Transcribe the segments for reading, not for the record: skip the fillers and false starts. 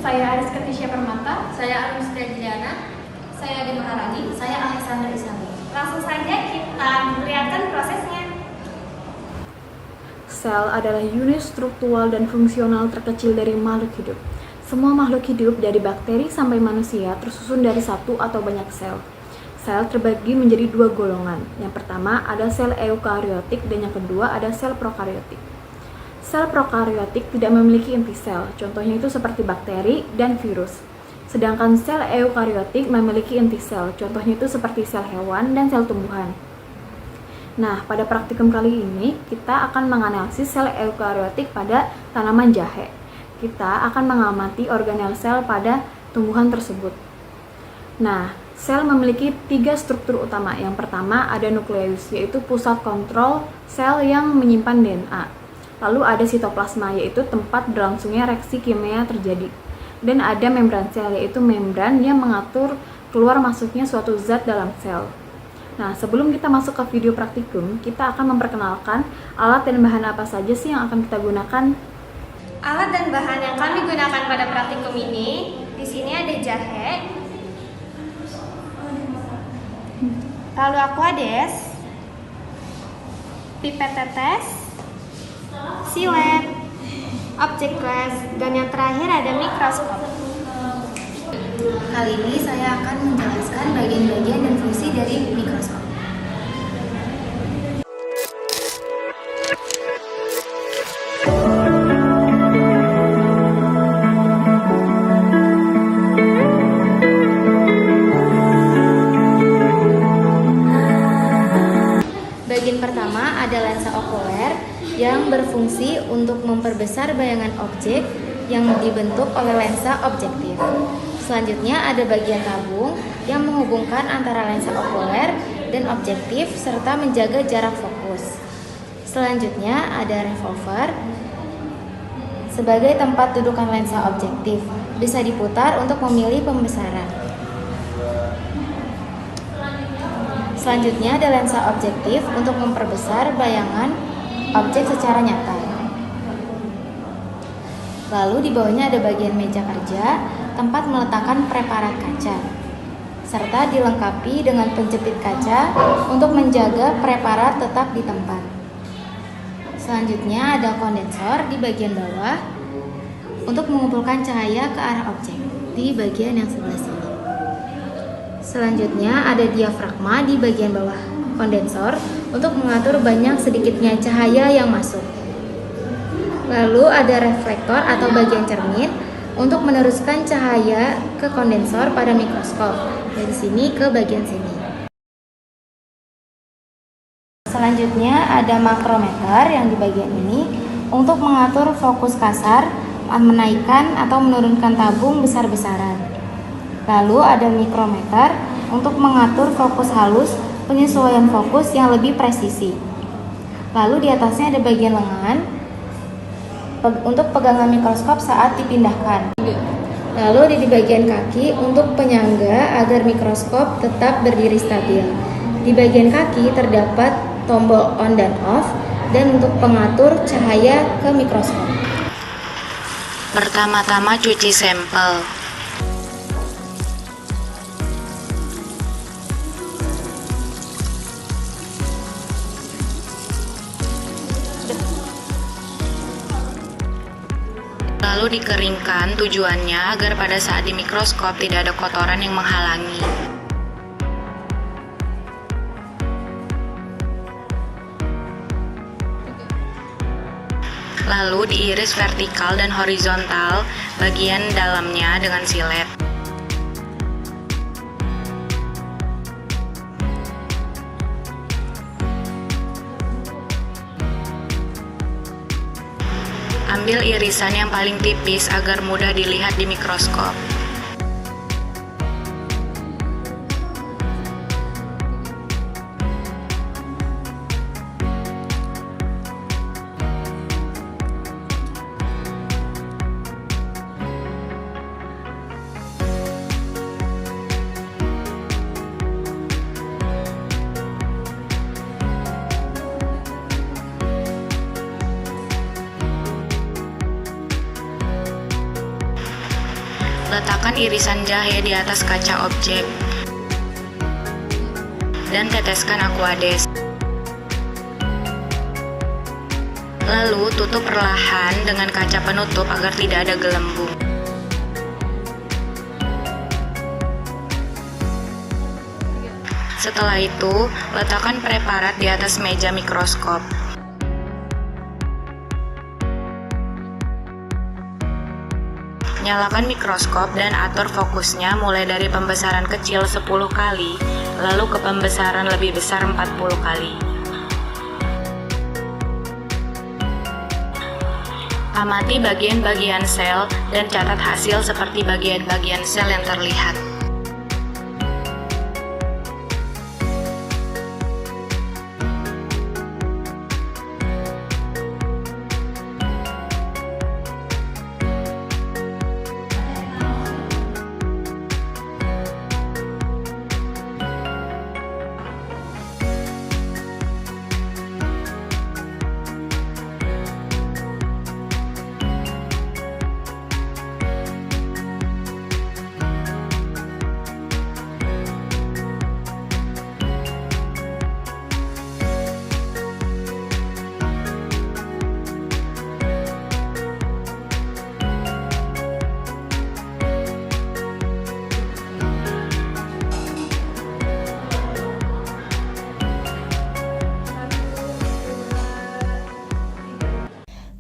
Saya Aris Ketisha Permata. Saya Arun Suryadiana. Saya Adi Maharani. Saya Alexander Isami. Langsung saja kita melihatkan prosesnya. Sel adalah unit struktural dan fungsional terkecil dari makhluk hidup. Semua makhluk hidup dari bakteri sampai manusia tersusun dari satu atau banyak sel. Sel terbagi menjadi dua golongan. Yang pertama ada sel eukariotik dan yang kedua ada sel prokariotik. Sel prokariotik tidak memiliki inti sel, contohnya itu seperti bakteri dan virus. Sedangkan sel eukariotik memiliki inti sel, contohnya itu seperti sel hewan dan sel tumbuhan. Nah, pada praktikum kali ini kita akan menganalisis sel eukariotik pada tanaman jahe. Kita akan mengamati organel sel pada tumbuhan tersebut. Nah, sel memiliki 3 struktur utama. Yang pertama ada nukleus, yaitu pusat kontrol sel yang menyimpan DNA. Lalu ada sitoplasma, yaitu tempat berlangsungnya reaksi kimia terjadi. Dan ada membran sel, yaitu membran yang mengatur keluar masuknya suatu zat dalam sel. Nah, sebelum kita masuk ke video praktikum, kita akan memperkenalkan alat dan bahan apa saja sih yang akan kita gunakan. Alat dan bahan yang kami gunakan pada praktikum ini, di sini ada jahe, lalu aquades, pipet tetes, silet, objek kelas, dan yang terakhir ada mikroskop. Kali ini saya akan menjelaskan bagian-bagian dan fungsi dari mikroskop. Bagian pertama ada lensa okuler yang berfungsi untuk memperbesar bayangan objek yang dibentuk oleh lensa objektif. Selanjutnya ada bagian tabung yang menghubungkan antara lensa okuler dan objektif serta menjaga jarak fokus. Selanjutnya ada revolver sebagai tempat dudukan lensa objektif. Bisa diputar untuk memilih pembesaran. Selanjutnya ada lensa objektif untuk memperbesar bayangan objek secara nyata. Lalu di bawahnya ada bagian meja kerja, tempat meletakkan preparat kaca, serta dilengkapi dengan penjepit kaca untuk menjaga preparat tetap di tempat. Selanjutnya ada kondensor di bagian bawah untuk mengumpulkan cahaya ke arah objek di bagian yang sebelah sini. Selanjutnya ada diafragma di bagian bawah kondensor untuk mengatur banyak sedikitnya cahaya yang masuk. Lalu ada reflektor atau bagian cermin untuk meneruskan cahaya ke kondensor pada mikroskop dari sini ke bagian sini. Selanjutnya ada makrometer yang di bagian ini untuk mengatur fokus kasar, menaikkan atau menurunkan tabung besar-besaran. Lalu ada mikrometer untuk mengatur fokus halus, penyesuaian fokus yang lebih presisi. Lalu di atasnya ada bagian lengan untuk pegangan mikroskop saat dipindahkan. Lalu di bagian kaki untuk penyangga agar mikroskop tetap berdiri stabil. Di bagian kaki terdapat tombol on dan off dan untuk pengatur cahaya ke mikroskop. Pertama-tama cuci sampel. Lalu dikeringkan, tujuannya agar pada saat di mikroskop tidak ada kotoran yang menghalangi. Lalu diiris vertikal dan horizontal bagian dalamnya dengan silet. Ambil irisan yang paling tipis agar mudah dilihat di mikroskop. Letakkan irisan jahe di atas kaca objek dan teteskan aquades. Lalu tutup perlahan dengan kaca penutup agar tidak ada gelembung. Setelah itu, letakkan preparat di atas meja mikroskop. Nyalakan mikroskop dan atur fokusnya mulai dari pembesaran kecil 10 kali, lalu ke pembesaran lebih besar 40 kali. Amati bagian-bagian sel dan catat hasil seperti bagian-bagian sel yang terlihat.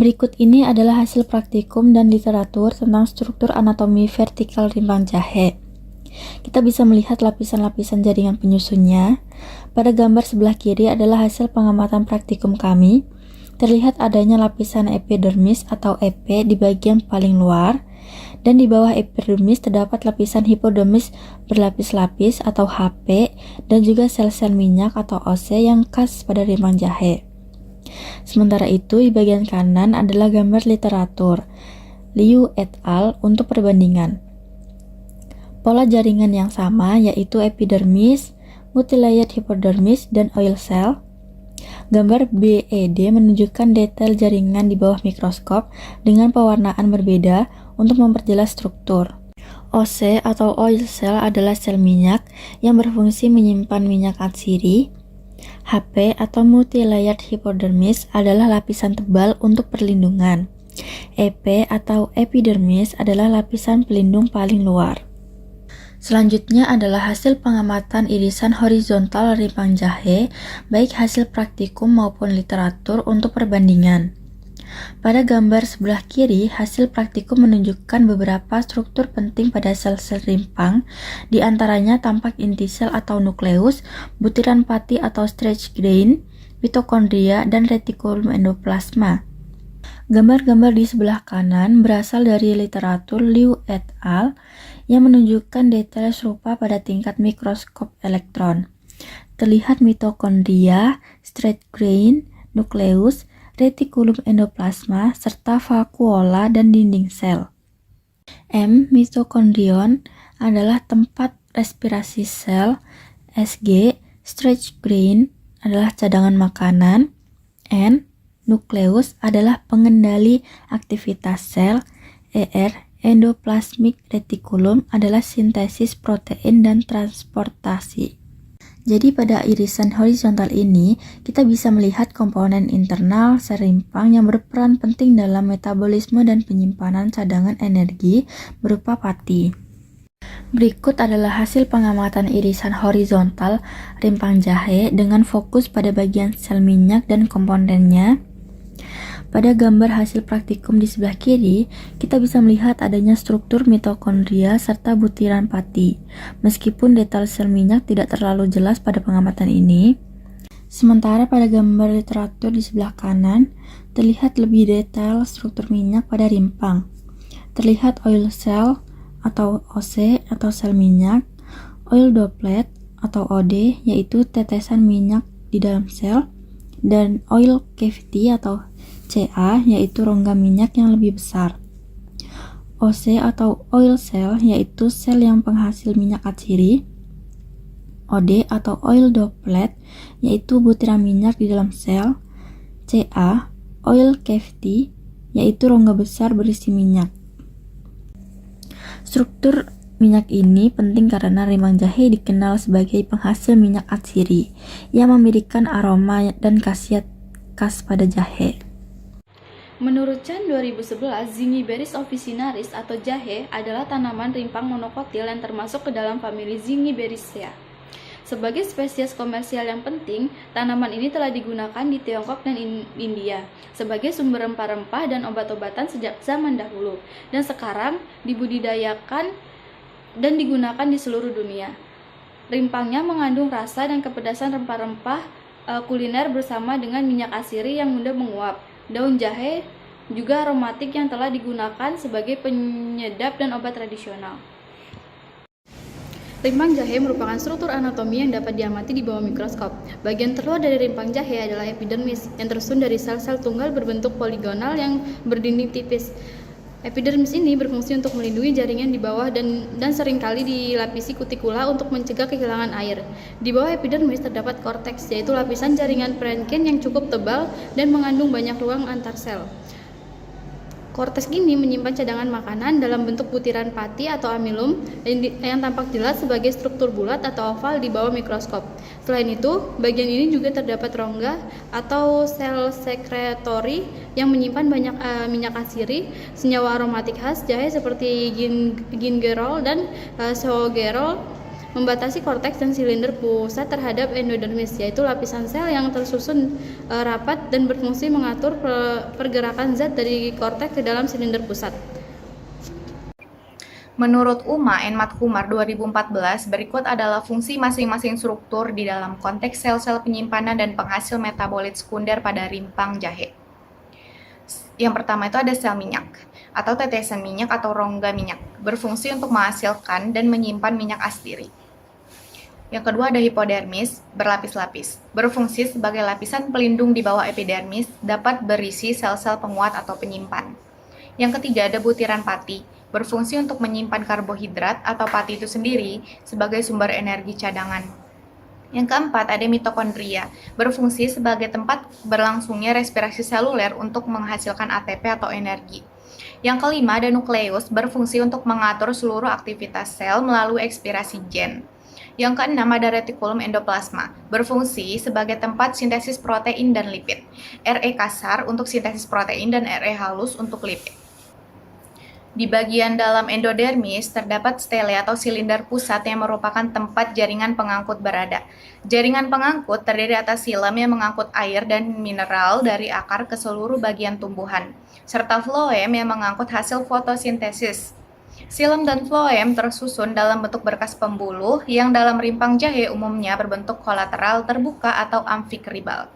Berikut ini adalah hasil praktikum dan literatur tentang struktur anatomi vertikal rimpang jahe. Kita bisa melihat lapisan-lapisan jaringan penyusunnya. Pada gambar sebelah kiri adalah hasil pengamatan praktikum kami. Terlihat adanya lapisan epidermis atau EP di bagian paling luar, dan di bawah epidermis terdapat lapisan hipodermis berlapis-lapis atau HP, dan juga sel-sel minyak atau OC yang khas pada rimpang jahe. Sementara itu, di bagian kanan adalah gambar literatur Liu et al. Untuk perbandingan. Pola jaringan yang sama yaitu epidermis, multilayered hypodermis, dan oil cell. Gambar BED menunjukkan detail jaringan di bawah mikroskop dengan pewarnaan berbeda untuk memperjelas struktur. OC atau oil cell adalah sel minyak yang berfungsi menyimpan minyak atsiri. HP atau multilayered hypodermis adalah lapisan tebal untuk perlindungan. EP atau epidermis adalah lapisan pelindung paling luar. Selanjutnya adalah hasil pengamatan irisan horizontal rimpang jahe, baik hasil praktikum maupun literatur untuk perbandingan. Pada gambar sebelah kiri, hasil praktikum menunjukkan beberapa struktur penting pada sel-sel rimpang, di antaranya tampak inti sel atau nukleus, butiran pati atau stretch grain, mitokondria, dan retikulum endoplasma. Gambar-gambar di sebelah kanan berasal dari literatur Liu et al. Yang menunjukkan detail serupa pada tingkat mikroskop elektron. Terlihat mitokondria, stretch grain, nukleus, retikulum endoplasma, serta vakuola dan dinding sel. Mitokondrion adalah tempat respirasi sel. SG, stretch grain adalah cadangan makanan. Nukleus adalah pengendali aktivitas sel. Endoplasmic reticulum adalah sintesis protein dan transportasi. Jadi pada irisan horizontal ini, kita bisa melihat komponen internal sel rimpang yang berperan penting dalam metabolisme dan penyimpanan cadangan energi berupa pati. Berikut adalah hasil pengamatan irisan horizontal rimpang jahe dengan fokus pada bagian sel minyak dan komponennya. Pada gambar hasil praktikum di sebelah kiri, kita bisa melihat adanya struktur mitokondria serta butiran pati. Meskipun detail sel minyak tidak terlalu jelas pada pengamatan ini, sementara pada gambar literatur di sebelah kanan, terlihat lebih detail struktur minyak pada rimpang. Terlihat oil cell atau OC atau sel minyak, oil droplet atau OD yaitu tetesan minyak di dalam sel, dan oil cavity atau CA yaitu rongga minyak yang lebih besar. OC atau oil cell yaitu sel yang penghasil minyak atsiri. OD atau oil droplet yaitu butiran minyak di dalam sel. CA, oil cavity yaitu rongga besar berisi minyak. Struktur minyak ini penting karena rimpang jahe dikenal sebagai penghasil minyak atsiri yang memberikan aroma dan khasiat khas pada jahe. Menurut Chan 2011, Zingiberis officinalis atau jahe adalah tanaman rimpang monokotil yang termasuk ke dalam famili Zingiberaceae. Sebagai spesies komersial yang penting, tanaman ini telah digunakan di Tiongkok dan India sebagai sumber rempah-rempah dan obat-obatan sejak zaman dahulu, dan sekarang dibudidayakan dan digunakan di seluruh dunia. Rimpangnya mengandung rasa dan kepedasan rempah-rempah kuliner bersama dengan minyak asiri yang mudah menguap. Daun jahe juga aromatik yang telah digunakan sebagai penyedap dan obat tradisional. Rimpang jahe merupakan struktur anatomi yang dapat diamati di bawah mikroskop. Bagian terluar dari rimpang jahe adalah epidermis, yang tersusun dari sel-sel tunggal berbentuk poligonal yang berdinding tipis. Epidermis ini berfungsi untuk melindungi jaringan di bawah dan seringkali dilapisi kutikula untuk mencegah kehilangan air. Di bawah epidermis terdapat korteks, yaitu lapisan jaringan parenkin yang cukup tebal dan mengandung banyak ruang antar sel. Korteks ini menyimpan cadangan makanan dalam bentuk butiran pati atau amilum yang tampak jelas sebagai struktur bulat atau oval di bawah mikroskop. Selain itu, bagian ini juga terdapat rongga atau sel sekretori yang menyimpan banyak minyak asiri, senyawa aromatik khas jahe seperti gingerol dan sogerol, membatasi korteks dan silinder pusat terhadap endodermis, yaitu lapisan sel yang tersusun rapat dan berfungsi mengatur pergerakan zat dari korteks ke dalam silinder pusat. Menurut Uma N. Mathkumar 2014, berikut adalah fungsi masing-masing struktur di dalam konteks sel-sel penyimpanan dan penghasil metabolit sekunder pada rimpang jahe. Yang pertama itu ada sel minyak atau tetesan minyak atau rongga minyak, berfungsi untuk menghasilkan dan menyimpan minyak astiri. Yang kedua ada hipodermis, berlapis-lapis, berfungsi sebagai lapisan pelindung di bawah epidermis, dapat berisi sel-sel penguat atau penyimpan. Yang ketiga ada butiran pati, berfungsi untuk menyimpan karbohidrat atau pati itu sendiri sebagai sumber energi cadangan. Yang keempat ada mitokondria, berfungsi sebagai tempat berlangsungnya respirasi seluler untuk menghasilkan ATP atau energi. Yang kelima ada nukleus, berfungsi untuk mengatur seluruh aktivitas sel melalui ekspirasi gen. Yang keenam ada retikulum endoplasma, berfungsi sebagai tempat sintesis protein dan lipid. RE kasar untuk sintesis protein dan RE halus untuk lipid. Di bagian dalam endodermis terdapat stele atau silinder pusat yang merupakan tempat jaringan pengangkut berada. Jaringan pengangkut terdiri atas silem yang mengangkut air dan mineral dari akar ke seluruh bagian tumbuhan, serta floem yang mengangkut hasil fotosintesis. Silem dan floem tersusun dalam bentuk berkas pembuluh yang dalam rimpang jahe umumnya berbentuk kolateral terbuka atau amfikribal.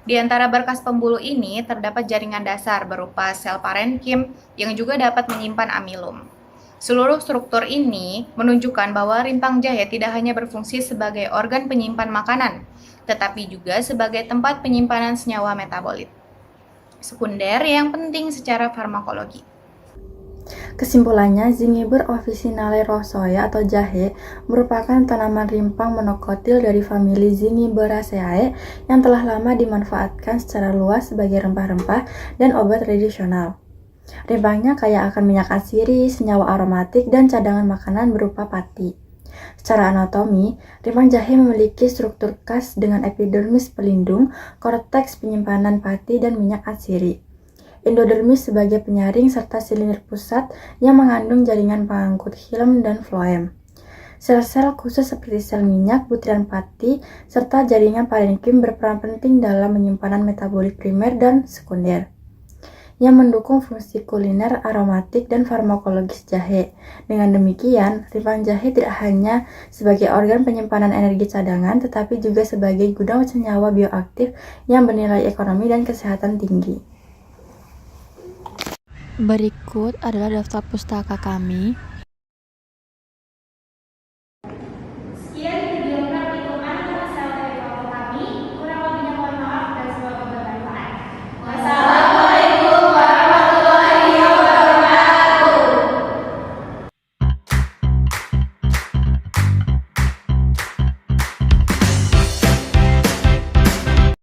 Di antara berkas pembuluh ini terdapat jaringan dasar berupa sel parenkim yang juga dapat menyimpan amilum. Seluruh struktur ini menunjukkan bahwa rimpang jahe tidak hanya berfungsi sebagai organ penyimpan makanan, tetapi juga sebagai tempat penyimpanan senyawa metabolit sekunder yang penting secara farmakologi. Kesimpulannya, Zingiber officinale rosoya atau jahe merupakan tanaman rimpang monokotil dari famili Zingiberaceae yang telah lama dimanfaatkan secara luas sebagai rempah-rempah dan obat tradisional. Rimpangnya kaya akan minyak asiri, senyawa aromatik, dan cadangan makanan berupa pati. Secara anatomi, rimpang jahe memiliki struktur khas dengan epidermis pelindung, korteks penyimpanan pati, dan minyak asiri. Endodermis sebagai penyaring serta silinder pusat yang mengandung jaringan pengangkut hilem dan floem. Sel-sel khusus seperti sel minyak, butiran pati, serta jaringan parenkim berperan penting dalam penyimpanan metabolit primer dan sekunder yang mendukung fungsi kuliner, aromatik, dan farmakologis jahe. Dengan demikian, rimpang jahe tidak hanya sebagai organ penyimpanan energi cadangan, tetapi juga sebagai gudang senyawa bioaktif yang bernilai ekonomi dan kesehatan tinggi. Berikut adalah daftar pustaka kami